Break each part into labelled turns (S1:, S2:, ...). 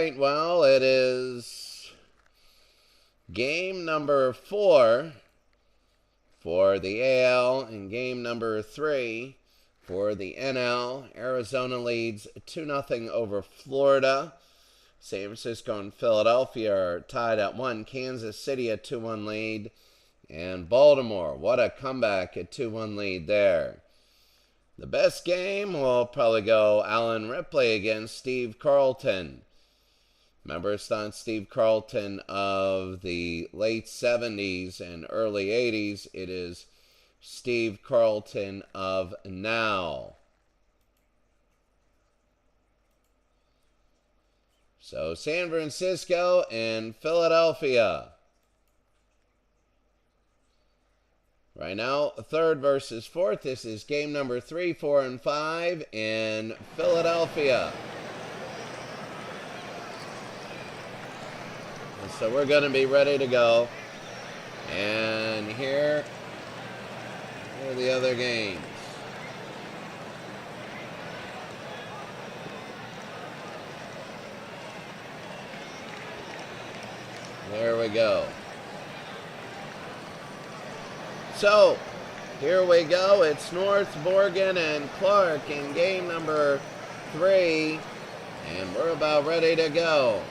S1: right, well, it is game number 4 for the AL and game number 3 for the NL. Arizona leads 2-0 over Florida. San Francisco and Philadelphia are tied at 1. Kansas City a 2-1 lead. And Baltimore, what a comeback, a 2-1 lead there. The best game will probably go Alan Ripley against Steve Carlton. Remember, it's not Steve Carlton of the late 70s and early 80s. It is Steve Carlton of now. So San Francisco and Philadelphia. Right now, third versus fourth. This is game number 3, 4, and 5 in Philadelphia. And so we're going to be ready to go. And here are the other games. There we go. So, here we go. It's North, Morgan, and Clark in game number 3. And we're about ready to go.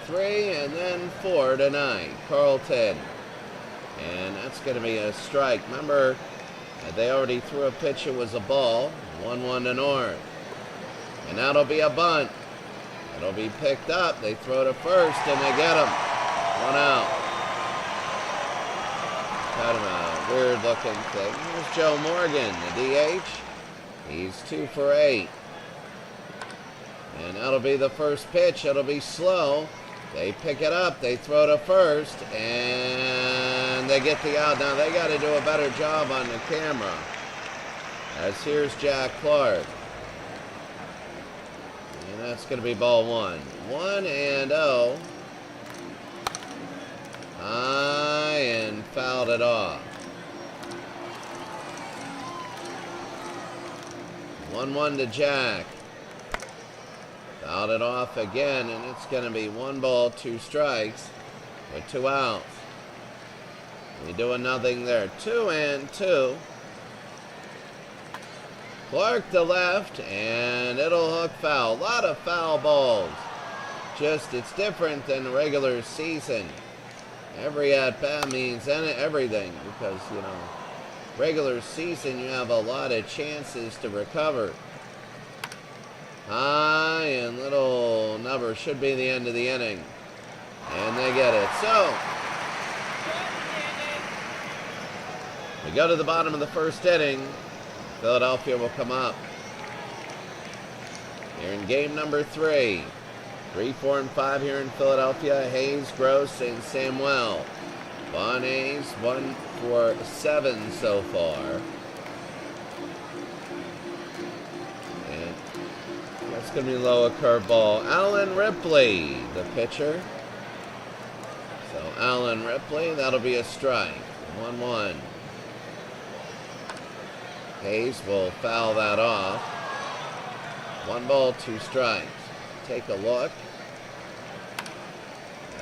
S1: 3 and then 4 tonight. Carlton. And that's going to be a strike. Remember, they already threw a pitch. It was a ball. 1-1 to North. And that'll be a bunt. It'll be picked up. They throw to first, and they get him. 1 out. Kind of a weird-looking thing. Here's Joe Morgan, the DH. He's 2 for 8. And that'll be the first pitch. It'll be slow. They pick it up. They throw to first, and they get the out. Now, they got to do a better job on the camera. As here's Jack Clark. And that's going to be ball 1. 1-0. High and fouled it off. 1-1 to Jack. Fouled it off again, and it's going to be 1 ball, 2 strikes with 2 outs. We doing nothing there. 2-2. Clark to left, and it'll hook foul. A lot of foul balls. Just, it's different than the regular season. Every at-bat means everything because, you know, regular season you have a lot of chances to recover. High and little number should be the end of the inning. And they get it. So, we go to the bottom of the first inning. Philadelphia will come up. Here in game number 3. 3, 4, and 5 here in Philadelphia. Hayes, Gross, and Samuel. Von Hayes, 1 for 7 so far. And that's going to be low, a curveball. Alan Ripley, the pitcher. So Alan Ripley, that'll be a strike. 1-1. Hayes will foul that off. 1 ball, 2 strikes. Take a look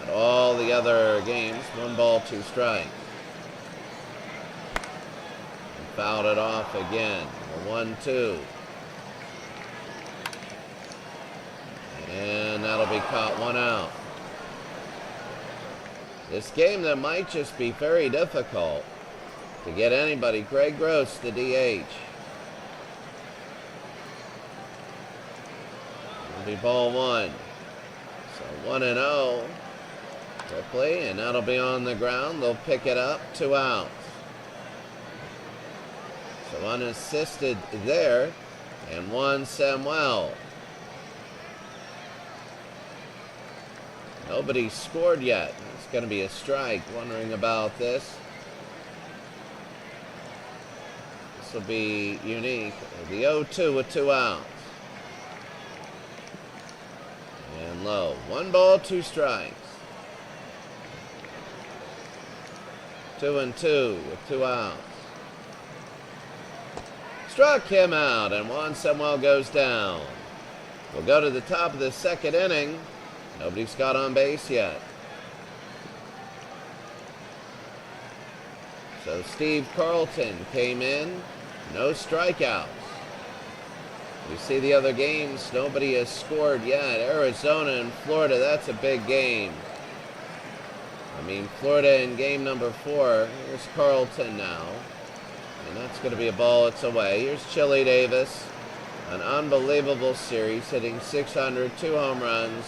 S1: at all the other games. 1 ball, 2 strikes. And fouled it off again. 1-2. And that'll be caught. 1 out. This game that might just be very difficult to get anybody. Greg Gross, the DH. It'll be ball 1. So 1-0. Ripley, and that'll be on the ground. They'll pick it up. 2 outs. So unassisted there. And 1 Samuel. Nobody scored yet. It's going to be a strike. Wondering about this. This will be unique. The 0-2 with 2 outs. And low. 1 ball, 2 strikes. 2-2 with 2 outs. Struck him out, and Juan Samuel goes down. We'll go to the top of the second inning. Nobody's got on base yet. So Steve Carlton came in, no strikeouts. You see the other games, nobody has scored yet. Arizona and Florida, that's a big game. I mean, Florida in game number 4. Here's Carlton now. And that's going to be a ball, it's away. Here's Chili Davis. An unbelievable series, hitting .600, 2 home runs,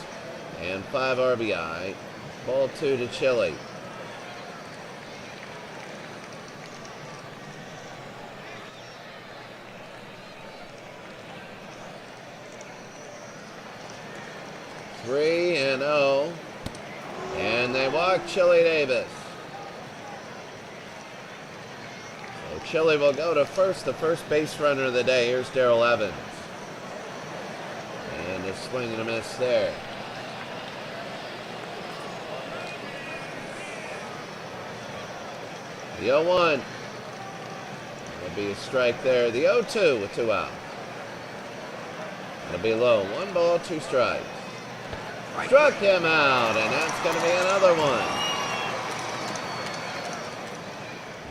S1: and 5 RBI. Ball 2 to Chili. Three and 0. And they walk Chili Davis. So Chili will go to first, the first base runner of the day. Here's Darrell Evans. And a swing and a miss there. The 0-1. That'll be a strike there. The 0-2 with 2 out. That'll be low. 1 ball, 2 strikes. Struck him out, and that's going to be another one.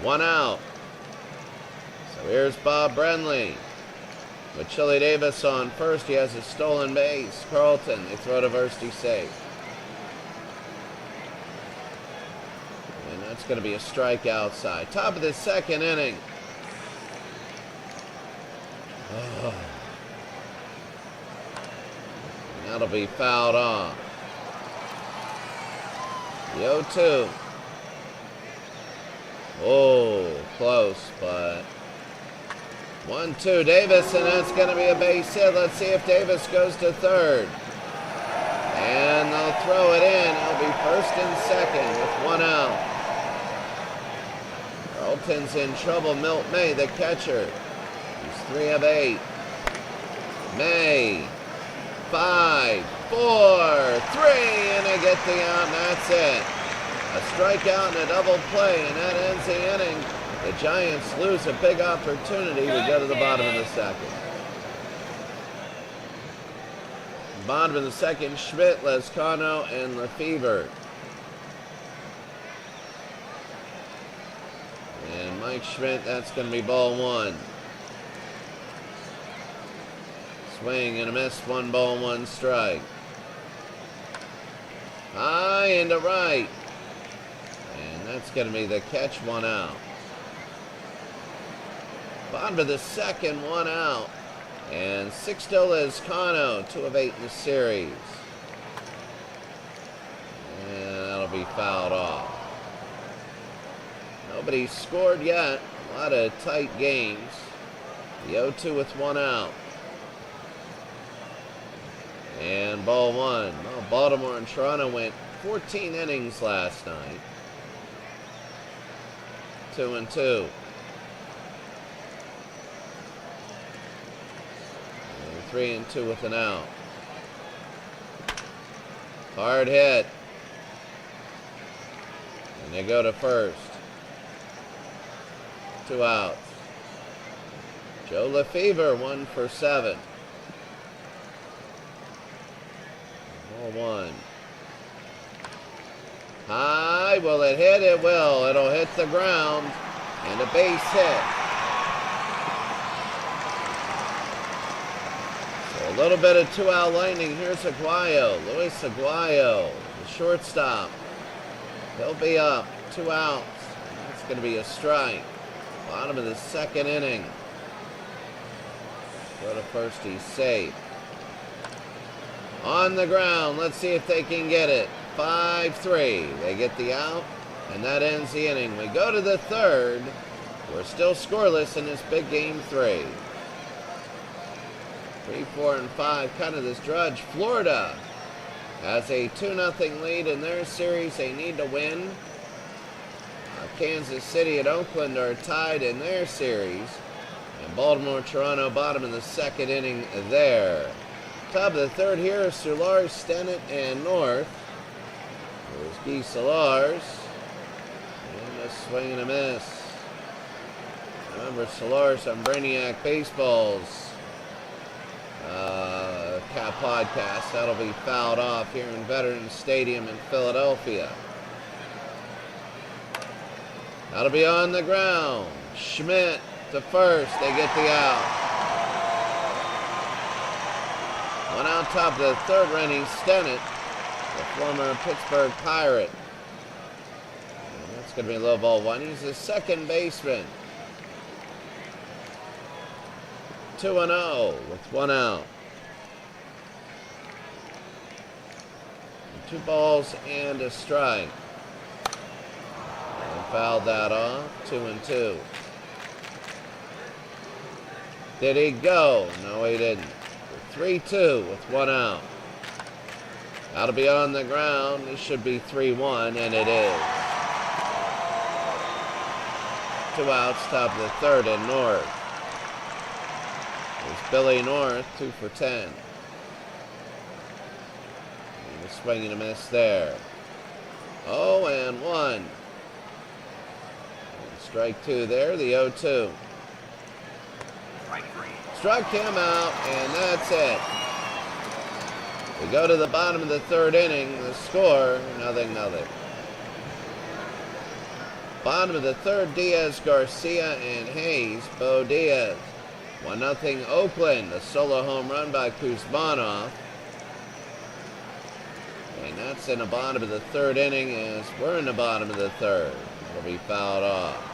S1: 1 out. So here's Bob Brenly. With Chili Davis on first, he has a stolen base. Carlton, they throw to first, he's safe. And that's going to be a strike outside. Top of the second inning. Oh. That'll be fouled off. The 0-2. Oh, close, but 1-2 Davis, and that's going to be a base hit. Let's see if Davis goes to third. And they'll throw it in. It'll be first and second with 1 out. Carlton's in trouble. Milt May, the catcher. He's 3 of 8. May. 5, 4, 3, and they get the out, and that's it. A strikeout and a double play, and that ends the inning. The Giants lose a big opportunity. We go to the bottom of the second. Bottom of the second, Schmidt, Lezcano, and Lefevre. And Mike Schmidt, that's going to be ball 1. Swing and a miss, 1 ball, 1 strike. High into right. And that's going to be the catch, 1 out. Bottom of the second, 1 out. And Sixto Lezcano, 2 of 8 in the series. And that'll be fouled off. Nobody's scored yet. A lot of tight games. The 0-2 with 1 out. And ball 1. Well, Baltimore and Toronto went 14 innings last night. 2-2. And 3-2 with an out. Hard hit. And they go to first. 2 outs. Joe Lefevre, 1 for 7. 1. High, will it hit? It will. It'll hit the ground, and a base hit. So a little bit of 2-out lightning. Here's Aguayo, Luis Aguayo, the shortstop. He'll be up, 2 outs. It's going to be a strike. Bottom of the second inning. Go to first, he's safe. On the ground, let's see if they can get it. 5-3. They get the out, and that ends the inning. We go to the third. We're still scoreless in this big game 3. 3, 4, and 5. Kind of this drudge. Florida has a 2-0 lead in their series. They need to win. Kansas City and Oakland are tied in their series. And Baltimore, Toronto, bottom of the second inning there. Top of the third here is Solars, Stennett, and North. There's Guy Solars. And a swing and a miss. Remember Solars on Brainiac Baseball's Nightcap Podcast. That'll be fouled off here in Veterans Stadium in Philadelphia. That'll be on the ground. Schmidt to first. They get the out. One out top of the third, Rennie Stennett, the former Pittsburgh Pirate. And that's going to be low ball one. He's the second baseman. 2-0 with one out. 2 balls and a strike. And fouled that off. 2-2. Did he go? No, he didn't. 3-2 with one out. That'll be on the ground. This should be 3-1, and it is. 2 outs, top of the third, and North. It's Billy North, 2 for 10. And a swing and a miss there. 0-1. And strike 2 there, the 0-2. Struck him out, and that's it. We go to the bottom of the third inning. The score, 0-0. Bottom of the third, Diaz, Garcia, and Hayes. Bo Diaz. 1-0 Oakland. A solo home run by Kuzmanov. And that's in the bottom of the third inning as we're in the bottom of the third. It'll be fouled off.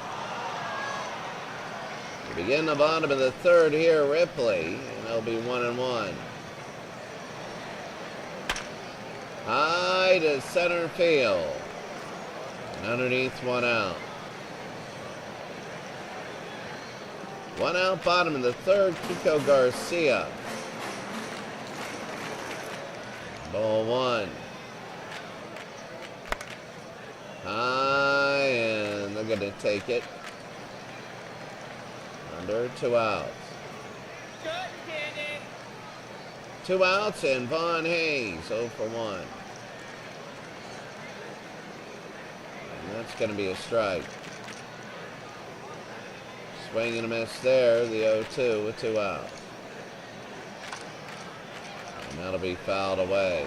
S1: We begin the bottom of the third here, Ripley, and it'll be 1-1. High to center field. And underneath, 1 out. 1 out, bottom of the third, Kiko Garcia. Ball 1. High, and they're going to take it. Under, 2 outs. 2 outs, and Vaughn Hayes, 0 for 1. And that's going to be a strike. Swing and a miss there, the 0-2 with 2 outs. And that'll be fouled away.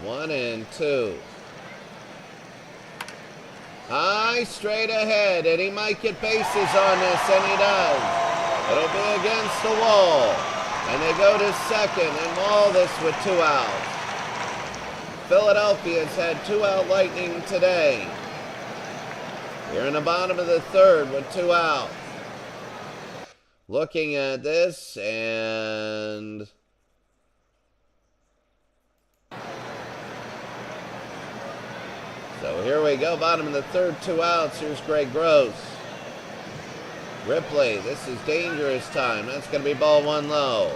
S1: One and 2. High, straight ahead, and he might get bases on this, and he does. It'll be against the wall. And they go to second, and all this with 2 outs. Philadelphia's had 2 out Lightning today. Here in the bottom of the third with 2 outs. Looking at this, and so here we go, bottom of the third, 2 outs. Here's Greg Gross. Ripley, this is dangerous time. That's going to be ball 1 low.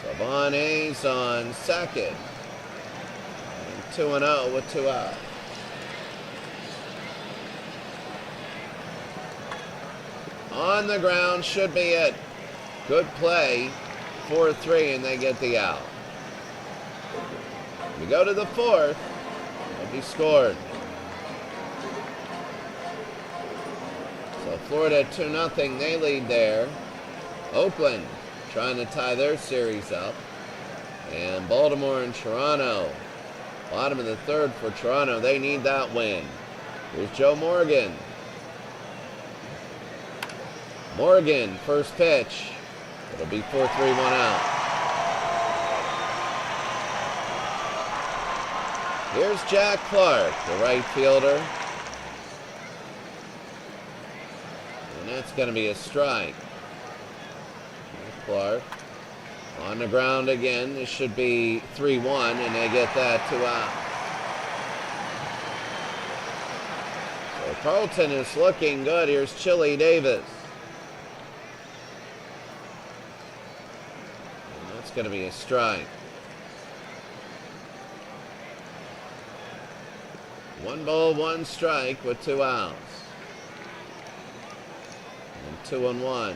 S1: So Vaughn Hayes on second. 2-0 with 2 outs. On the ground should be it. Good play. 4-3, and they get the out. We go to the fourth. He scored. So Florida 2-0. They lead there. Oakland trying to tie their series up. And Baltimore and Toronto. Bottom of the third for Toronto. They need that win. Here's Joe Morgan. Morgan, first pitch. It'll be 4-3, 1 out. Here's Jack Clark, the right fielder. And that's going to be a strike. Here's Clark. On the ground again. This should be 3-1, and they get that 2 out. So Carlton is looking good. Here's Chili Davis. And that's going to be a strike. 1 ball, 1 strike with 2 outs. And 2-1.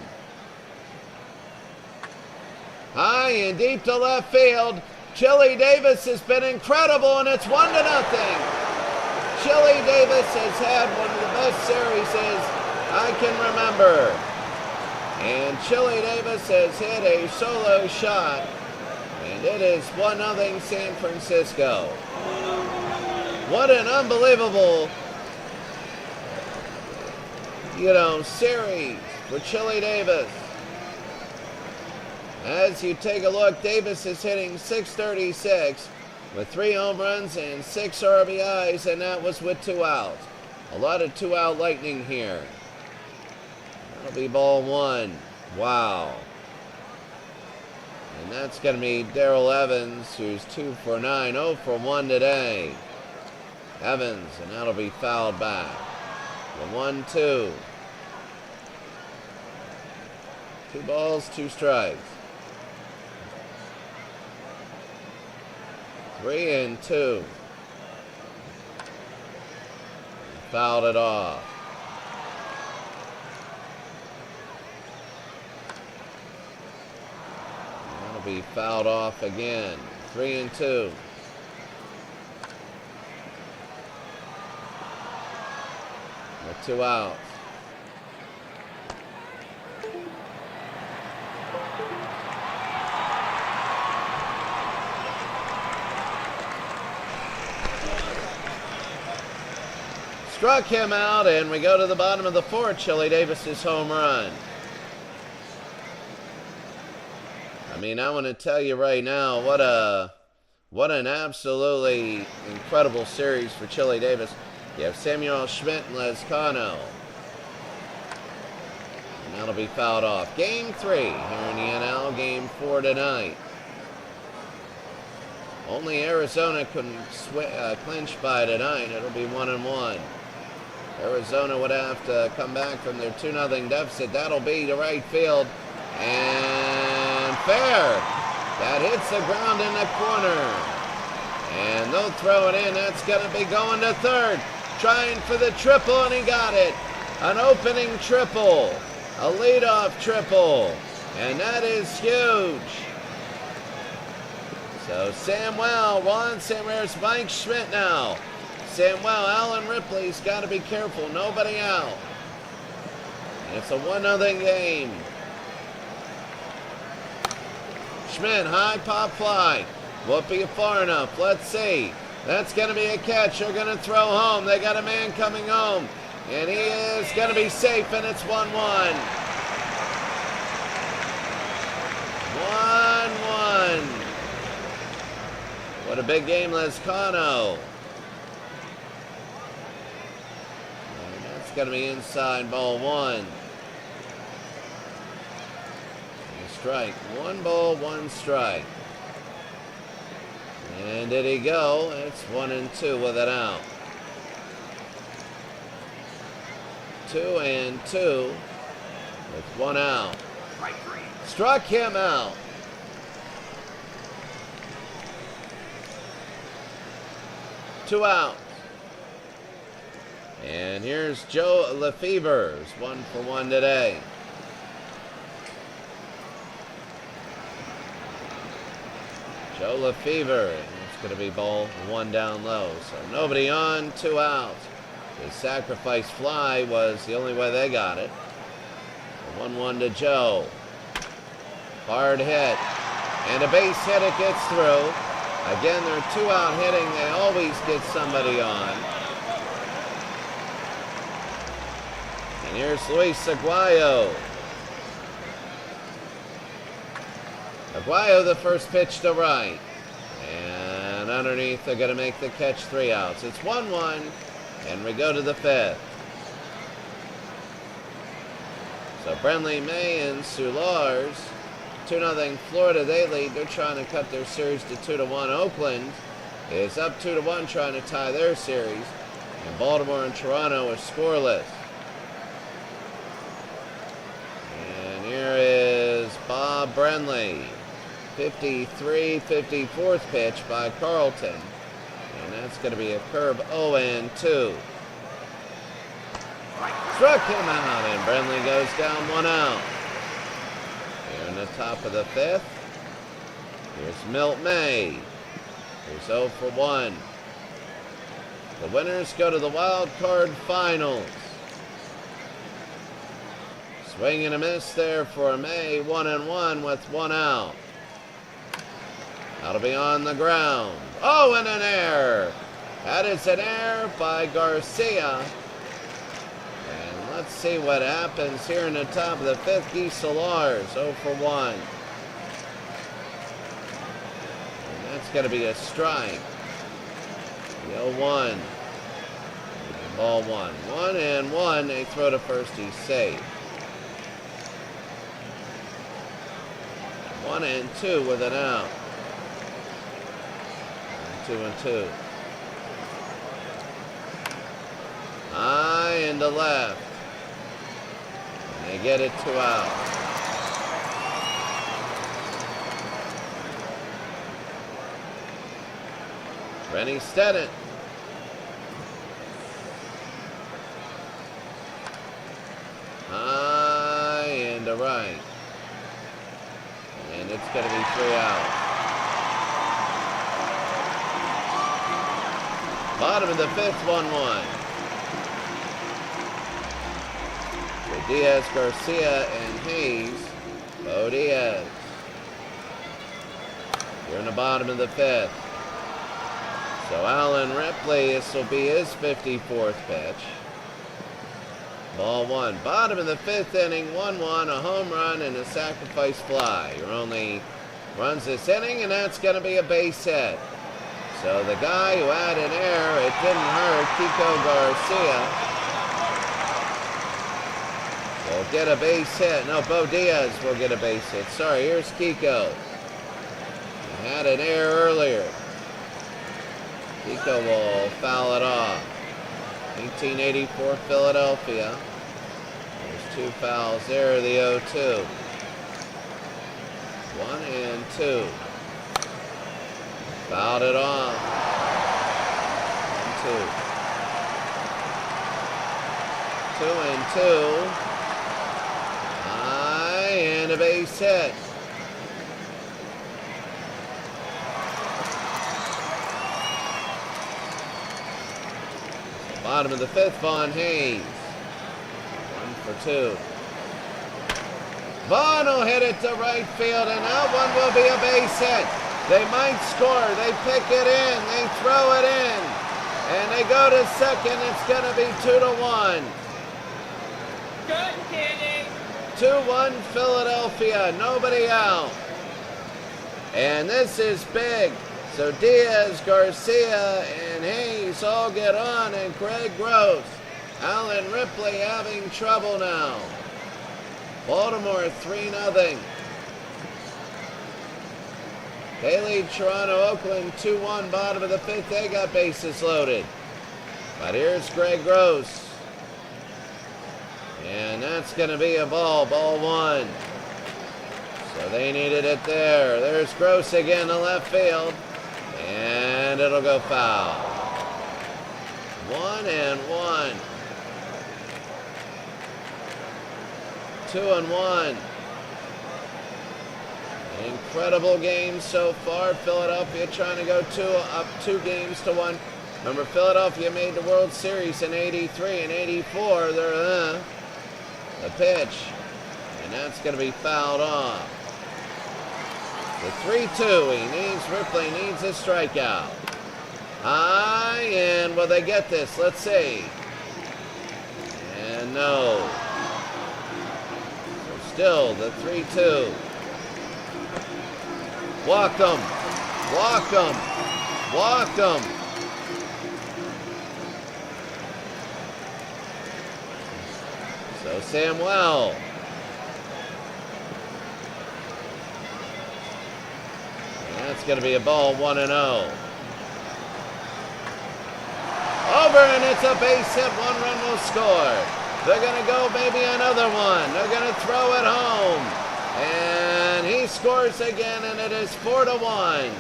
S1: High and deep to left field. Chili Davis has been incredible, and it's 1-0. Chili Davis has had one of the best series I can remember. And Chili Davis has hit a solo shot, and it is 1-0 San Francisco. What an unbelievable, series for Chili Davis. As you take a look, Davis is hitting .636 with 3 home runs and 6 RBIs, and that was with 2 outs. A lot of 2-out lightning here. That'll be ball 1. Wow. And that's going to be Darrell Evans, who's 2 for 9, 0 for 1 today. Evans, and that'll be fouled back. The 1-2. 2 balls, 2 strikes. 3-2. Fouled it off. That'll be fouled off again. 3-2. With 2 outs. Struck him out, and we go to the bottom of the 4th. Chili Davis's home run. I mean, I want to tell you right now, what an absolutely incredible series for Chili Davis. You have Samuel Schmidt and Lezcano. And that'll be fouled off. Game 3 here in the NL. Game 4 tonight. Only Arizona couldn't clinch by tonight. It'll be 1-1. Arizona would have to come back from their 2-0 deficit. That'll be to right field. And fair. That hits the ground in the corner. And they'll throw it in. That's going to be going to 3rd. Trying for the triple, and he got it. An opening triple. A leadoff triple. And that is huge. So Samuel, there's Mike Schmidt now. Samuel, Alan Ripley's got to be careful. Nobody out. And it's a 1-0 game. Schmidt, high pop fly. Won't be far enough. Let's see. That's going to be a catch. They're going to throw home. They got a man coming home. And he is going to be safe, and it's 1-1. 1-1. What a big game, Lezcano. And that's going to be inside ball 1. Strike. 1 ball, 1 strike. And did he go? It's 1-2 with it out. 2-2 with 1 out. Struck him out. Two outs. And here's Joe Lefevre, 1 for 1 today. Joe Lefevre. It's going to be ball 1 down low. So nobody on, 2 outs. The sacrifice fly was the only way they got it. 1-1 to Joe. Hard hit. And a base hit, it gets through. Again, they're 2-out hitting. They always get somebody on. And here's Luis Aguayo. Aguayo, the first pitch to right. And underneath, they're going to make the catch, 3 outs. It's 1-1, and we go to the 5th. So Brenly May and Soulars, 2-0 Florida, they lead. They're trying to cut their series to 2-1. Oakland is up 2-1, trying to tie their series. And Baltimore and Toronto are scoreless. And here is Bob Brenly. 54th pitch by Carlton. And that's going to be a curve 0-2. Struck him out, and Brenly goes down 1 out. Here in the top of the 5th, here's Milt May, who's 0 for 1. The winners go to the wild card finals. Swing and a miss there for May. 1-1 with 1 out. That'll be on the ground. Oh, and an error. That is an error by Garcia. And let's see what happens here in the top of the 5th. Guy Solars 0 for 1. And that's going to be a strike. The 0-1. Ball 1. 1-1. They throw to first. He's safe. 1-2 with an out. 2-2. High into left. And they get it 2 out. Rennie Stedden. High into right. And it's going to be 3 out. Bottom of the 5th, 1-1. So Diaz, Garcia, and Hayes. Bo Diaz. Here in the bottom of the 5th. So Alan Ripley, this will be his 54th pitch. Ball 1. Bottom of the 5th inning, 1-1, a home run and a sacrifice fly. Your only runs this inning, and that's going to be a base hit. So the guy who had an error, it didn't hurt, Kiko Garcia, will get a base hit. No, Bo Diaz will get a base hit. Sorry, here's Kiko. He had an error earlier. Kiko will foul it off. 1884 Philadelphia. There's 2 fouls there, the 0-2. 1-2. Fouled it off. 1-2. 2-2. High and a base hit. Bottom of the 5th, Vaughn Hayes. 1 for 2. Vaughn will hit it to right field, and that one will be a base hit. They might score. They pick it in. They throw it in. And they go to second. It's going to be 2-1.
S2: Good kidding.
S1: 2-1 Philadelphia. Nobody out. And this is big. So Diaz, Garcia, and Hayes all get on, and Greg Gross. Alan Ripley having trouble now. Baltimore 3-0. Haley, Toronto, Oakland 2-1, bottom of the 5th. They got bases loaded. But here's Greg Gross. And that's going to be a ball 1. So they needed it there. There's Gross again to left field. And it'll go foul. 1-1. 2-1. Incredible game so far. Philadelphia trying to go up 2 games to 1. Remember, Philadelphia made the World Series in '83 and '84. They're the pitch. And that's going to be fouled off. The 3-2. Ripley needs a strikeout. High, and will they get this? Let's see. And no. So still the 3-2. Walk them. Walk them. Walk them. So Samuel. That's going to be a ball 1-0. Over, and it's a base hit. 1 run will score. They're going to go maybe another one. They're going to throw it home. And he scores again, and it is 4-1.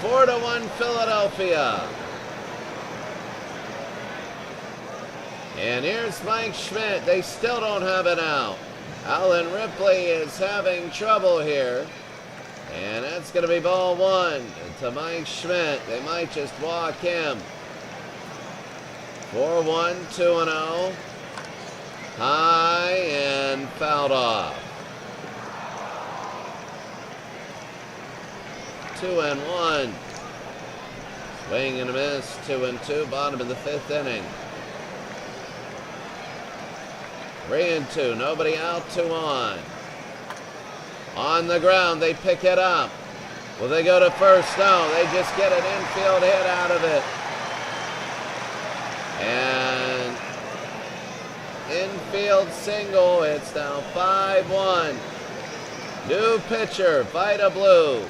S1: 4-1 Philadelphia. And here's Mike Schmidt. They still don't have it out. Alan Ripley is having trouble here. And that's going to be ball 1 to Mike Schmidt. They might just walk him. 4-1, 2-0. High and fouled off. 2-1. Swing and a miss. 2-2. Bottom of the 5th inning. 3-2. Nobody out. 2 on. On the ground. They pick it up. Will they go to first? No. They just get an infield hit out of it. And infield single. It's now 5-1. New pitcher, Vida Blue.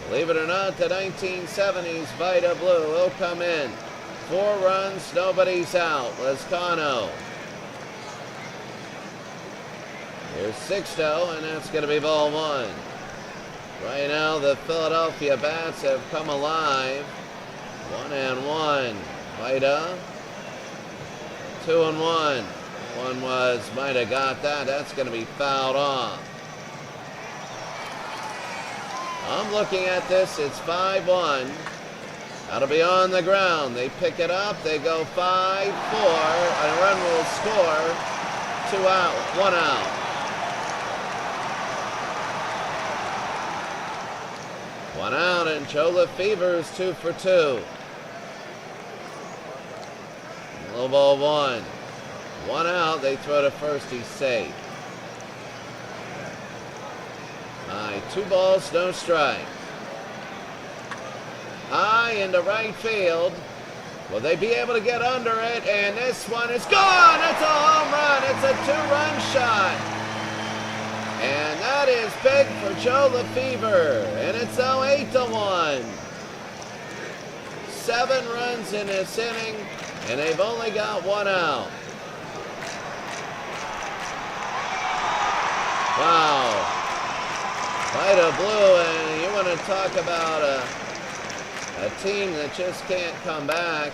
S1: Believe it or not, the 1970s Vida Blue will come in. 4 runs, nobody's out. Lezcano. Here's Sixto, and that's going to be ball 1. Right now, the Philadelphia bats have come alive. 1-1. Vida. 2-1. One might have got that. That's going to be fouled off. I'm looking at this. It's 5-1. That'll be on the ground. They pick it up. They go 5-4. A run will score. 2 out. 1 out. One out, and Joe Lefever's 2 for 2. Low ball 1. 1 out. They throw to first. He's safe. High, 2 balls, no strikes. High into right field. Will they be able to get under it? And this one is gone. It's a home run. It's a 2-run shot. And that is big for Joe Lefever. And it's now 8-1. 7 runs in this inning, and they've only got 1 out. Wow. Vida Blue, and you want to talk about a team that just can't come back.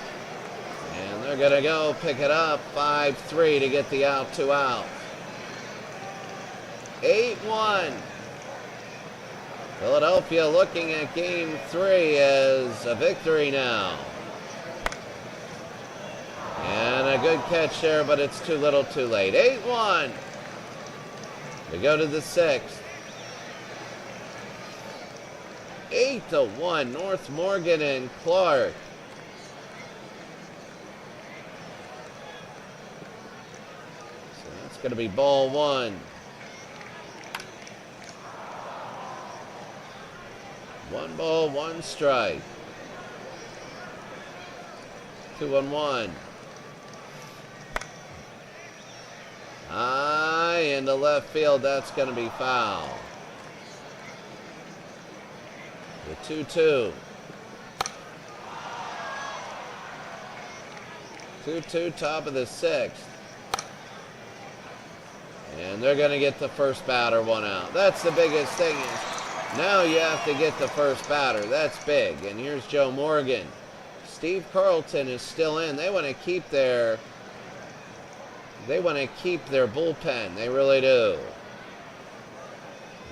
S1: And they're going to go pick it up 5-3 to get the out, 2 out. 8-1. Philadelphia looking at game 3 as a victory now. And a good catch there, but it's too little too late. 8-1. We go to the 6th. 8-1, North Morgan and Clark. So that's going to be ball 1. 1 ball, 1 strike. 2-1. High into left field, that's going to be foul. The 2-2. 2-2, top of the 6th. And they're going to get the first batter 1 out. That's the biggest thing. Is now you have to get the first batter. That's big. And here's Joe Morgan. Steve Carlton is still in. They want to keep their bullpen. They really do.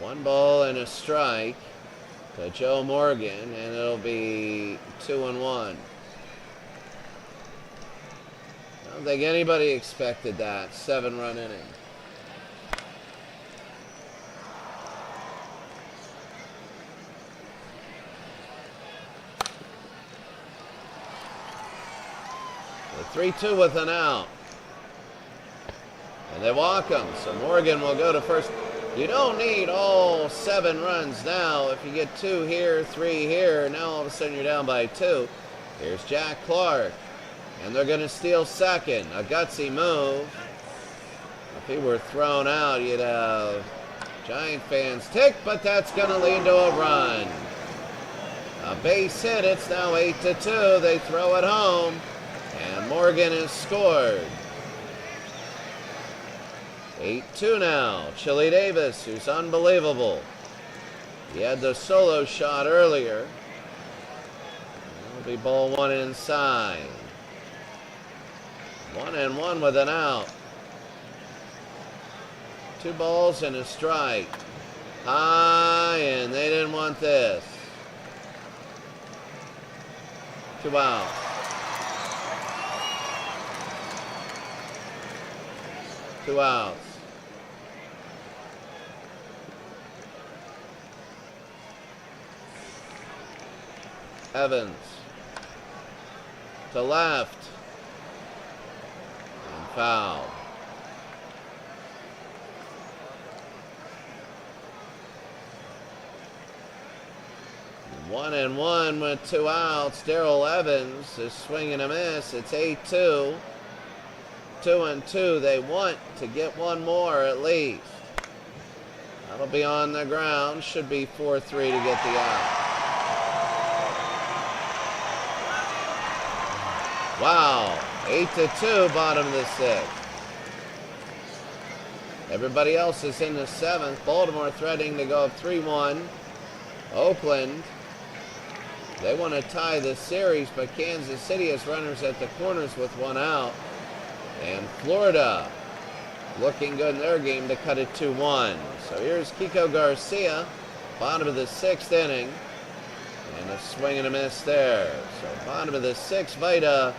S1: 1 ball and a strike to Joe Morgan, and it'll be 2-1. I don't think anybody expected that 7-run inning. The 3-2 with an out. And they walk him, so Morgan will go to first. You don't need all 7 runs now. If you get 2 here, 3 here, now all of a sudden you're down by 2. Here's Jack Clark, and they're going to steal second. A gutsy move. If he were thrown out, you'd have Giant fans tick, but that's going to lead to a run. A base hit. It's now 8-2. They throw it home, and Morgan has scored. 8-2 now. Chili Davis, who's unbelievable. He had the solo shot earlier. It'll be ball 1 inside. 1-1 with an out. 2 balls and a strike. High, and they didn't want this. 2 out. 2 outs. Evans to left and foul. One and one with 2 outs. Darrell Evans is swinging a miss. It's 8-2. 2-2. They want to get one more at least. That'll be on the ground. Should be 4-3 to get the out. Wow. 8-2, bottom of the 6th. Everybody else is in the 7th. Baltimore threatening to go up 3-1. Oakland, they want to tie this series, but Kansas City has runners at the corners with 1 out. And Florida looking good in their game to cut it 2-1. So here's Kiko Garcia, bottom of the 6th inning. And a swing and a miss there. So bottom of the 6th, Vida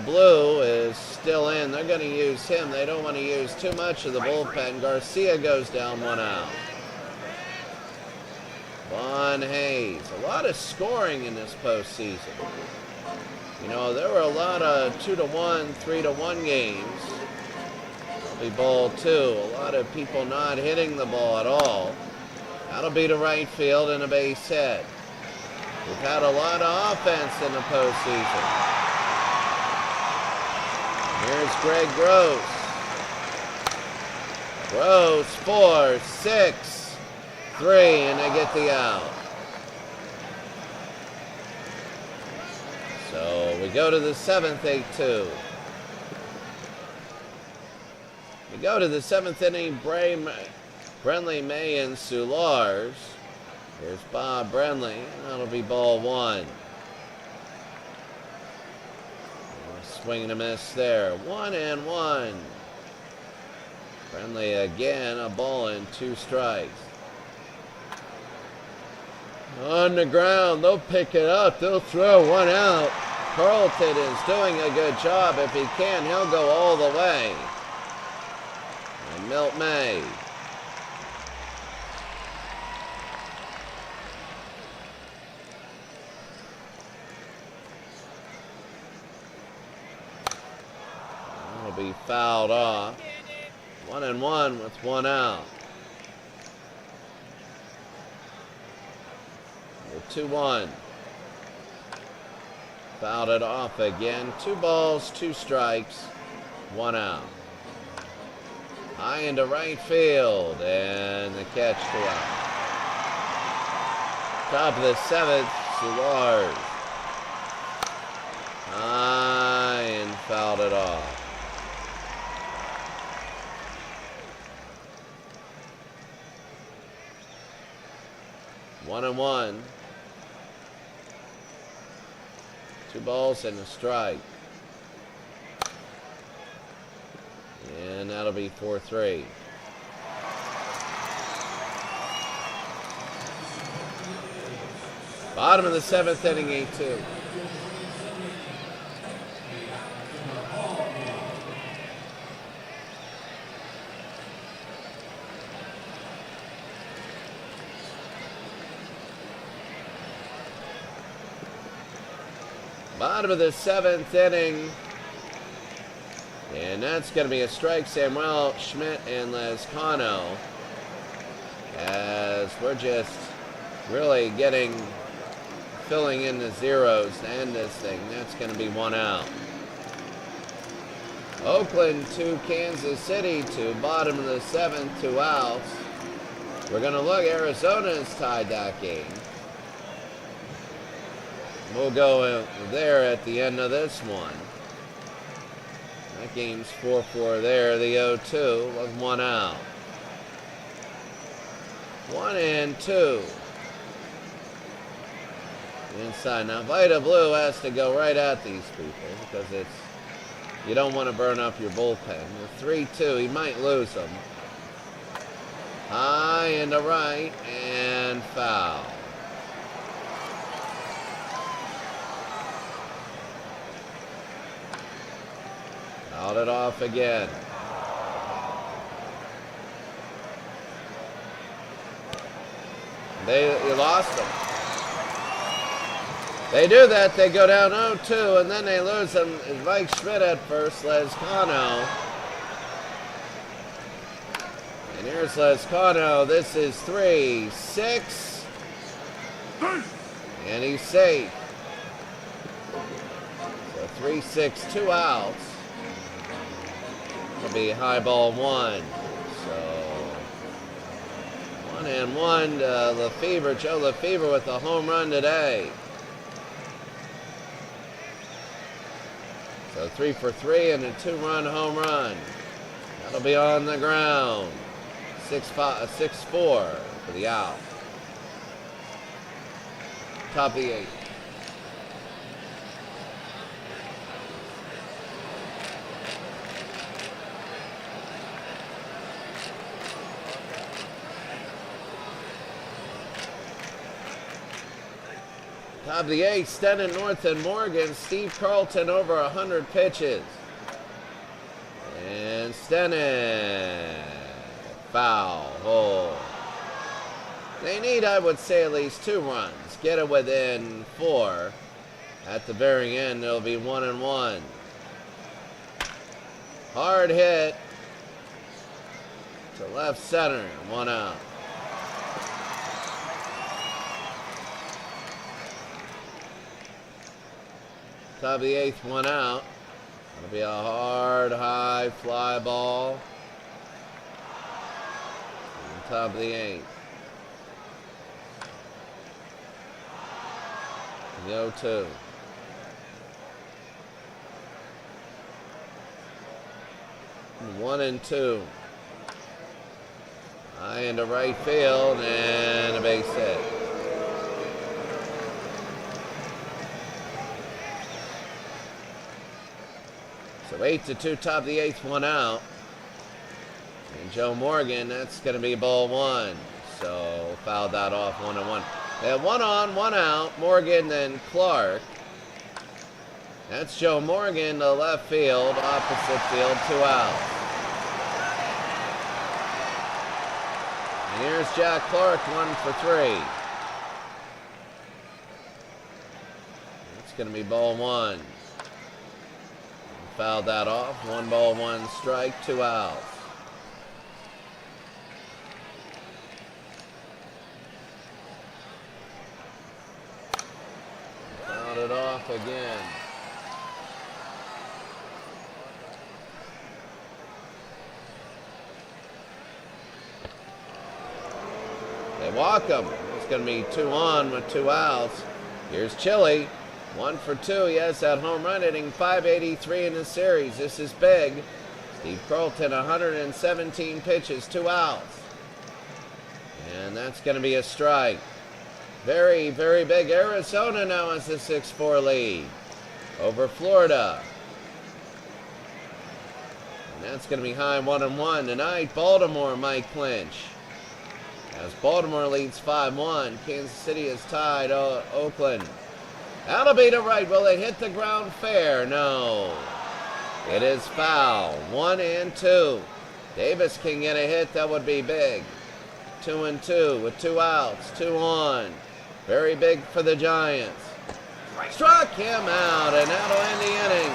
S1: Blue is still in. They're going to use him. They don't want to use too much of the bullpen. Garcia goes down 1 out. Von Hayes. A lot of scoring in this postseason. You know, there were a lot of 2-1, 3-1 games. That'll be ball 2. A lot of people not hitting the ball at all. That'll be to right field and a base hit. We've had a lot of offense in the postseason. Here's Greg Gross. Gross, 4, 6, 3, and they get the out. So we go to the 7th, 8-2. We go to the 7th inning, Brenly, May, and Soulars. Here's Bob Brenly. That'll be ball 1. Swing and a miss there. 1-1. Brenly again, a ball and 2 strikes. On the ground, they'll pick it up. They'll throw 1 out. Carlton is doing a good job. If he can, he'll go all the way. And Milt May. That'll be fouled off. 1-1 with 1 out. 2-1. Fouled it off again. 2 balls, 2 strikes, 1 out. High into right field, and the catch 2 out. Top of the 7th, Soulars. High and fouled it off. One and 1. 2 balls and a strike. And that'll be 4-3. Bottom of the 7th inning, 8-2. Bottom of the 7th inning. And that's going to be a strike. Samuel Schmidt and Lezcano. As we're just really filling in the zeros to end this thing. That's going to be 1 out. Oakland 2, Kansas City 2. Bottom of the 7th, 2 outs. We're going to look. Arizona's tied that game. We'll go there at the end of this one. That game's 4-4 there. The 0-2 with 1 out. 1-2. Inside. Now Vida Blue has to go right at these people because you don't want to burn up your bullpen. With 3-2, he might lose them. High into right and foul. Fouled it off again. They lost them. They do that. They go down 0-2, and then they lose them. Mike Schmidt at first, Lezcano. And here's Lezcano. This is 3-6. And he's safe. So 3-6, 2 outs. It'll be high ball 1. So 1-1 to Lefebvre. Joe Lefebvre with a home run today. So 3 for 3 and a 2-run home run. That'll be on the ground. 6-4 for the out. Top of the 8th. Top of the 8th, Stennon, North, and Morgan. Steve Carlton over 100 pitches. And Stennon, foul hole. They need, I would say, at least 2 runs. Get it within 4. At the very end, it'll be 1-1. Hard hit to left center, 1 out. Top of the 8th, 1 out. It'll be a hard, high fly ball. Top of the 8th. The 0-2. One and 2. High into right field and a base hit. So 8-2, top of the 8th, 1 out. And Joe Morgan, that's going to be ball 1. So fouled that off, 1-1. They have 1 on, 1 out. Morgan, then Clark. That's Joe Morgan to left field, opposite field, 2 outs. And here's Jack Clark, 1 for 3. It's going to be ball 1. Fouled that off. 1 ball, 1 strike, 2 outs. Fouled it off again. They walk him. It's going to be 2 on with 2 outs. Here's Chili. 1 for 2. He has that home run, hitting .583 in the series. This is big. Steve Carlton, 117 pitches, 2 outs. And that's going to be a strike. Very, very big. Arizona now has a 6-4 lead over Florida. And that's going to be high 1-1 tonight. Baltimore, Mike Clinch. As Baltimore leads 5-1. Kansas City is tied Oakland. That'll be to right. Will it hit the ground fair? No. It is foul. 1 and 2. Davis can get a hit. That would be big. 2 and 2 with 2 outs. 2 on. Very big for the Giants. Struck him out, and that'll end the inning.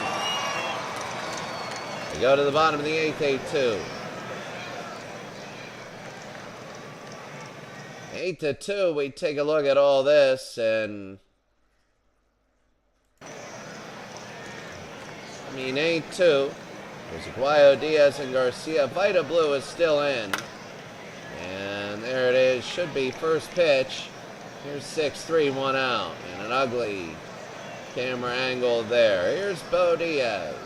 S1: We go to the bottom of the 8th, 8-2. 8-2. We take a look at all this, and 8-2. There's Aguayo, Diaz, and Garcia. Vita Blue is still in. And there it is. Should be first pitch. Here's 6-3, 1 out. And an ugly camera angle there. Here's Bo Diaz.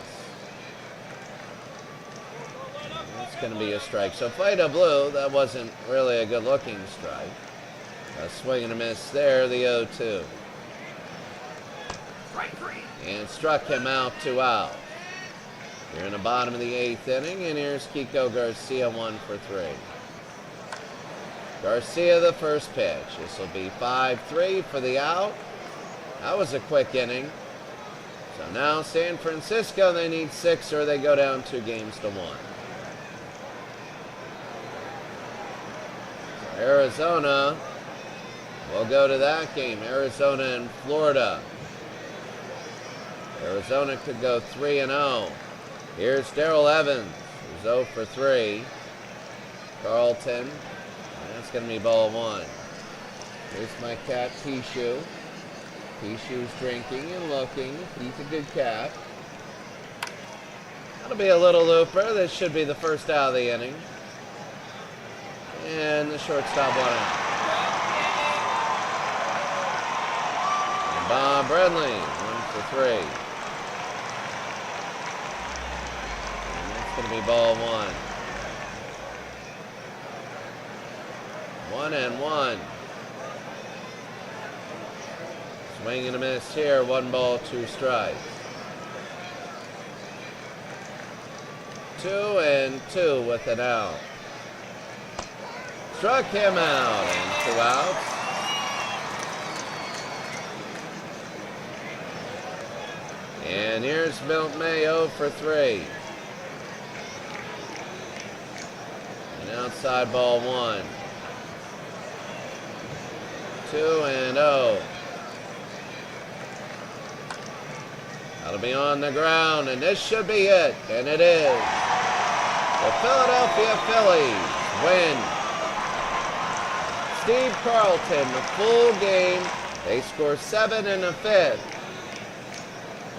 S1: That's going to be a strike. So Vita Blue, that wasn't really a good looking strike. A swing and a miss there, the 0-2. And struck him out, 2 out. Here in the bottom of the 8th inning, and here's Kiko Garcia, 1 for 3. Garcia, the first pitch. This will be 5-3 for the out. That was a quick inning. So now San Francisco, they need 6 or they go down 2-1. So Arizona We'll go to that game, Arizona and Florida. Arizona could go 3-0. Here's Darrell Evans, who's 0 for 3. Carlton, that's going to be ball 1. Here's my cat, Pishu. Pishu's drinking and looking. He's a good cat. That'll be a little looper. This should be the first out of the inning. And the shortstop went out. And Bob Brenly, 1 for 3. And that's going to be ball 1. 1-1. Swing and a miss here. 1 ball, 2 strikes. 2-2 with an out. Struck him out and 2 outs. And here's Milt Mayo for 3. And outside ball 1. 2-0. That'll be on the ground, and this should be it, and it is. The Philadelphia Phillies win. Steve Carlton, the full game. They score 7 in the 5th.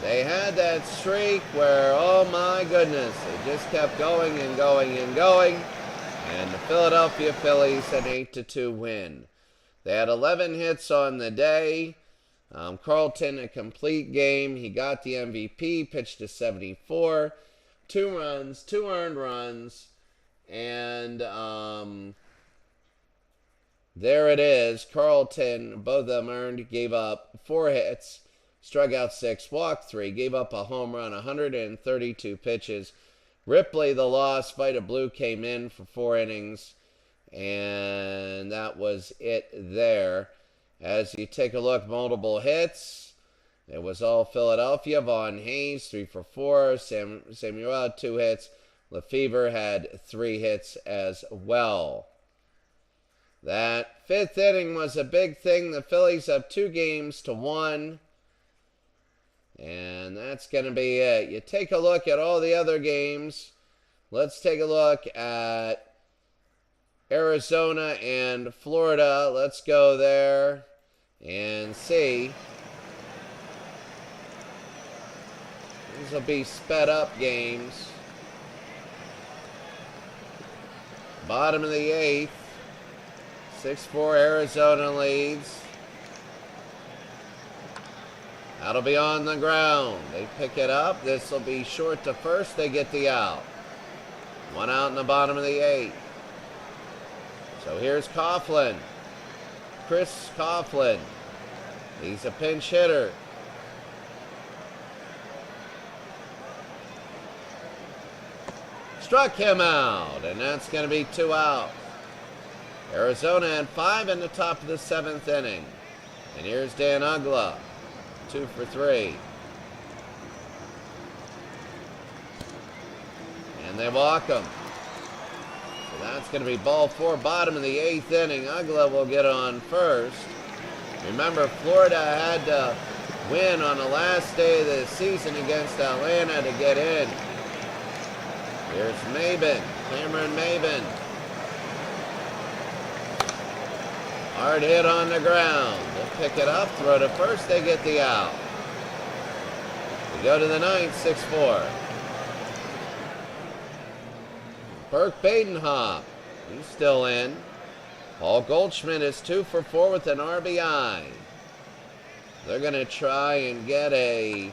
S1: They had that streak where, oh my goodness, it just kept going and going and going. And the Philadelphia Phillies an 8-2 win. They had 11 hits on the day. Carlton, a complete game. He got the MVP, pitched to 74. 2 runs, 2 earned runs. And there it is. Carlton, both of them earned, gave up 4 hits, struck out 6, walked 3, gave up a home run, 132 pitches. Ripley, the loss, Vita Blue came in for 4 innings. And that was it there. As you take a look, multiple hits. It was all Philadelphia. Vaughn Hayes, 3 for 4. Samuel had 2 hits. Lefevre had 3 hits as well. That 5th inning was a big thing. The Phillies have 2 games to 1. And that's going to be it. You take a look at all the other games. Let's take a look at Arizona and Florida. Let's go there and see. These will be sped up games. Bottom of the 8th. 6-4 Arizona leads. That'll be on the ground. They pick it up. This will be short to first. They get the out. 1 out in the bottom of the 8th. So here's Coughlin. Chris Coughlin. He's a pinch hitter. Struck him out, and that's going to be 2 outs. Arizona had 5 in the top of the 7th inning. And here's Dan Uggla, 2 for 3. And they walk him. So that's going to be ball 4, bottom of the 8th inning. Uggla will get on first. Remember, Florida had to win on the last day of the season against Atlanta to get in. Here's Maben, Cameron Maben. Hard hit on the ground. They'll pick it up, throw to first, they get the out. We go to the 9th, 6-4. Burke Badenhop, he's still in. Paul Goldschmidt is 2 for 4 with an RBI. They're going to try and get a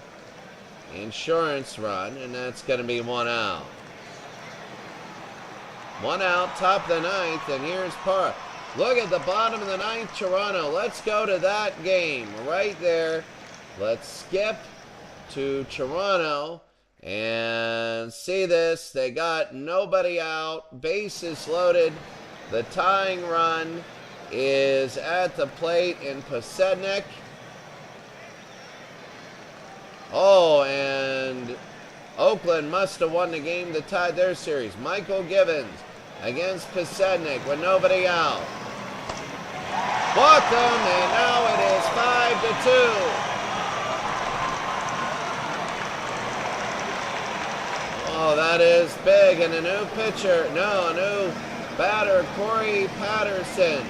S1: insurance run, and that's going to be 1 out. 1 out, top of the 9th, and here's Park. Look at the bottom of the 9th, Toronto. Let's go to that game right there. Let's skip to Toronto and see this. They got nobody out. Bases loaded. The tying run is at the plate in Pasednik. Oh, and Oakland must have won the game that tied their series. Michael Givens against Pasednik with nobody out. walked them, and now it is 5-2. Oh, that is big, and a new pitcher, a new batter, Corey Patterson.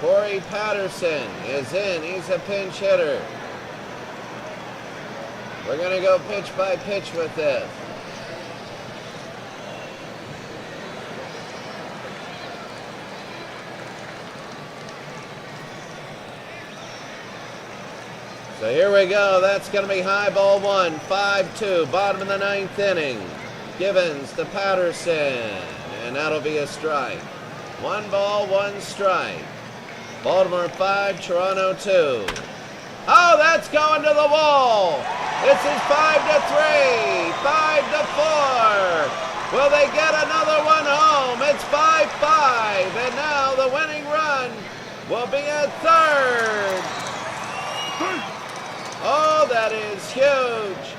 S1: Corey Patterson is in. He's a pinch hitter. We're going to go pitch by pitch with this. So here we go. That's going to be high ball one, 5-2, bottom of the ninth inning. Givens to Patterson, and that'll be a strike. 1 ball, 1 strike. Baltimore 5, Toronto 2. Oh, that's going to the wall. This is 5-3, 5-4. Will they get another one home? It's 5-5, and now the winning run will be a third. Oh, that is huge.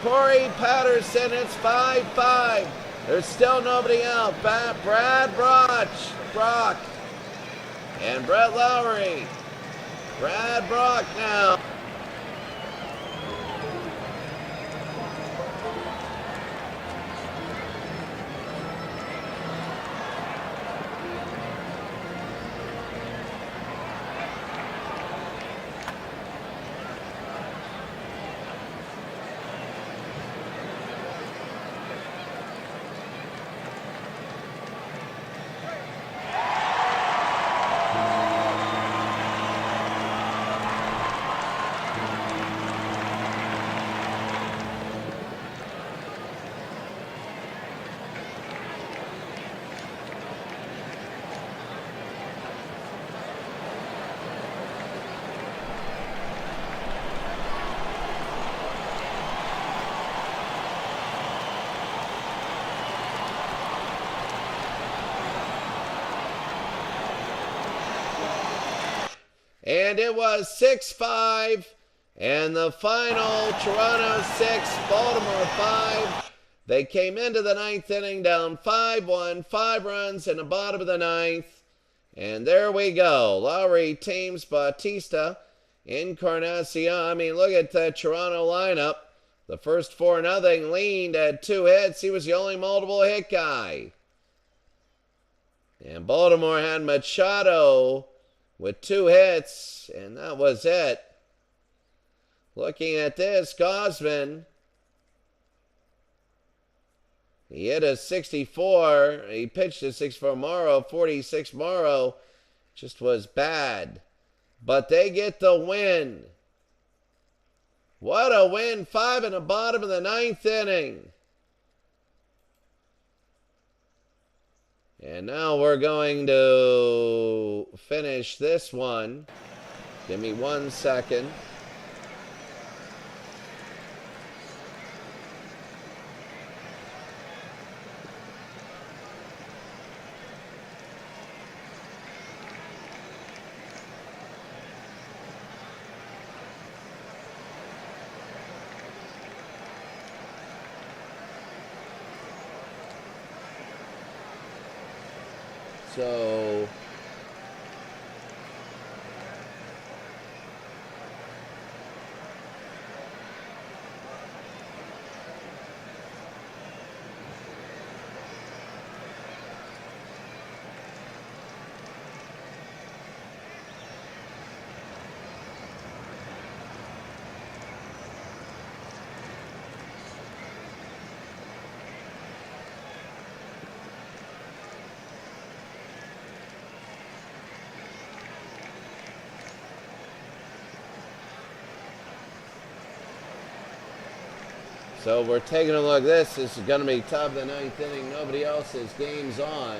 S1: Corey Patterson, it's 5-5. There's still nobody out. Brad Brock, and Brett Lowry. Brad Brock now. And it was 6-5, and the final, Toronto 6, Baltimore 5. They came into the ninth inning down 5-1, 5 runs in the bottom of the ninth. And there we go. Lowry, Thames, Bautista, Encarnacion. I mean, look at the Toronto lineup. The first 4-0 leaned at 2 hits. He was the only multiple hit guy. And Baltimore had Machado with 2 hits, and that was it. Looking at this, Gausman, he hit a 64. He pitched a 64. Morrow, 46. Morrow just was bad. But they get the win. What a win. 5 in the bottom of the ninth inning. And now we're going to finish this one. Give me 1 second. So So we're taking a look at this. This is going to be top of the ninth inning. Nobody else's game's on.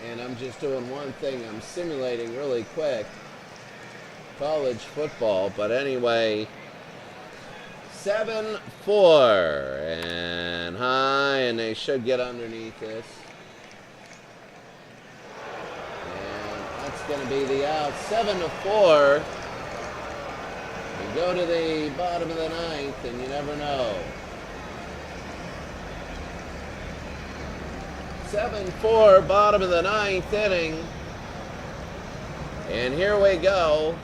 S1: And I'm just doing one thing. I'm simulating really quick college football, but anyway, 7-4 and high high, and they should get underneath this. And that's going to be the out. 7-4. You go to the bottom of the ninth, and you never know. 7-4, bottom of the ninth inning. And here we go.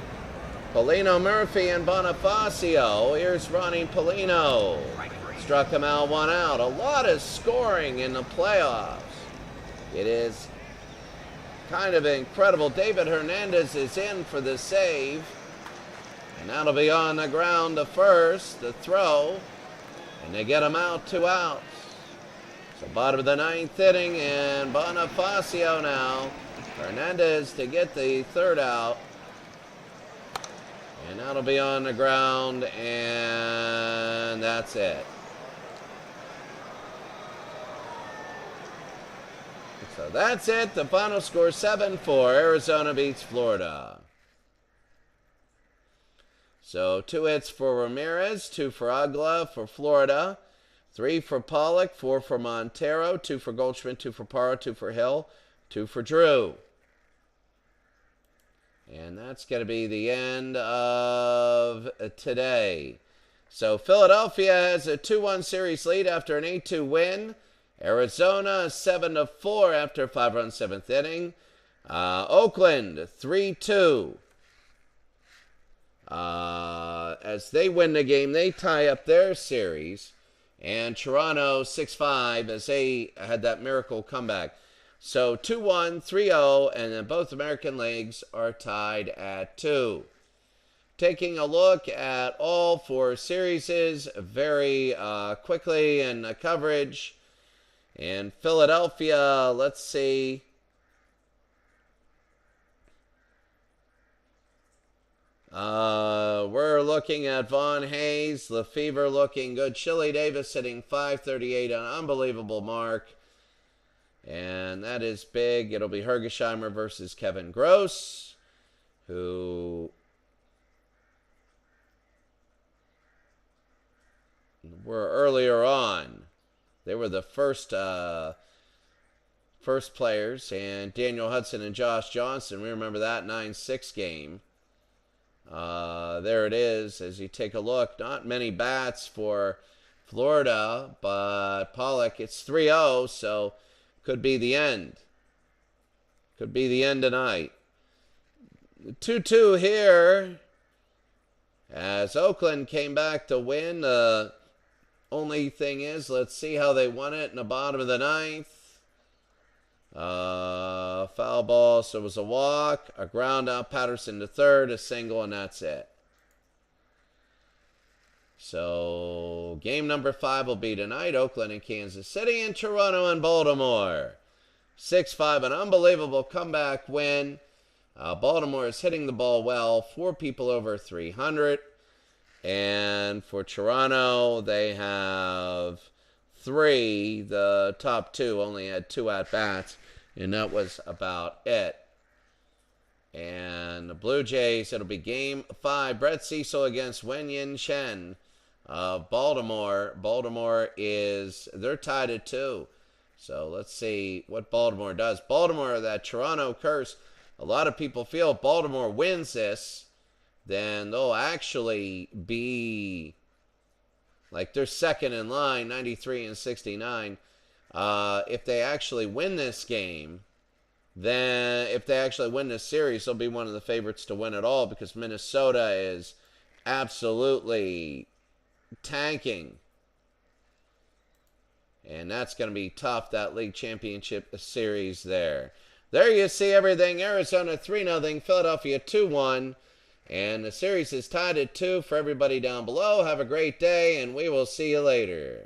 S1: Paulino Murphy and Bonifacio. Here's Ronnie Paulino. Struck him out, one out. A lot of scoring in the playoffs. It is kind of incredible. David Hernandez is in for the save. And that'll be on the ground to first, the throw. And they get him out, 2 outs. So bottom of the ninth inning, and Bonifacio now. Hernandez to get the 3rd out. And that'll be on the ground, and that's it. So that's it. The final score 7-4. Arizona beats Florida. So 2 hits for Ramirez, 2 for Agla for Florida, 3 for Pollock, 4 for Montero, 2 for Goldschmidt, 2 for Parra, 2 for Hill, 2 for Drew. And that's going to be the end of today. So Philadelphia has a 2-1 series lead after an 8-2 win. Arizona 7-4 after a 5-run 7th inning. Oakland 3-2. As they win the game, they tie up their series. And Toronto 6-5 as they had that miracle comeback. So 2-1, 3-0, and then both American leagues are tied at 2. Taking a look at all 4 series very quickly in the coverage. In Philadelphia, let's see. We're looking at Vaughn Hayes, Lefevre looking good. Chili Davis hitting .538, an unbelievable mark. And that is big. It'll be Hergesheimer versus Kevin Gross, who were earlier on. They were the first players. And Daniel Hudson and Josh Johnson, we remember that 9-6 game. There it is as you take a look. Not many bats for Florida, but Pollock, it's 3-0, so could be the end. Could be the end tonight. 2-2 here as Oakland came back to win. The only thing is, let's see how they won it in the bottom of the ninth. Foul ball, so it was a walk, a ground out, Patterson to third, a single, and that's it. So game number 5 will be tonight. Oakland and Kansas City, and Toronto and Baltimore. 6-5, an unbelievable comeback win. Baltimore is hitting the ball well. 4 people over 300. And for Toronto, they have 3. The top 2 only had 2 at-bats, and that was about it. And the Blue Jays, it'll be game 5. Brett Cecil against Wen-Yin Chen of Baltimore. Baltimore they're tied at 2. So let's see what Baltimore does. Baltimore, that Toronto curse. A lot of people feel if Baltimore wins this, then they'll actually be like they're second in line, 93 and 69. If they actually win this game, then if they actually win this series, they'll be one of the favorites to win it all because Minnesota is absolutely tanking. And that's going to be tough, that league championship series there. There you see everything. Arizona 3-0, Philadelphia 2-1. And the series is tied at 2 for everybody down below. Have a great day, and we will see you later.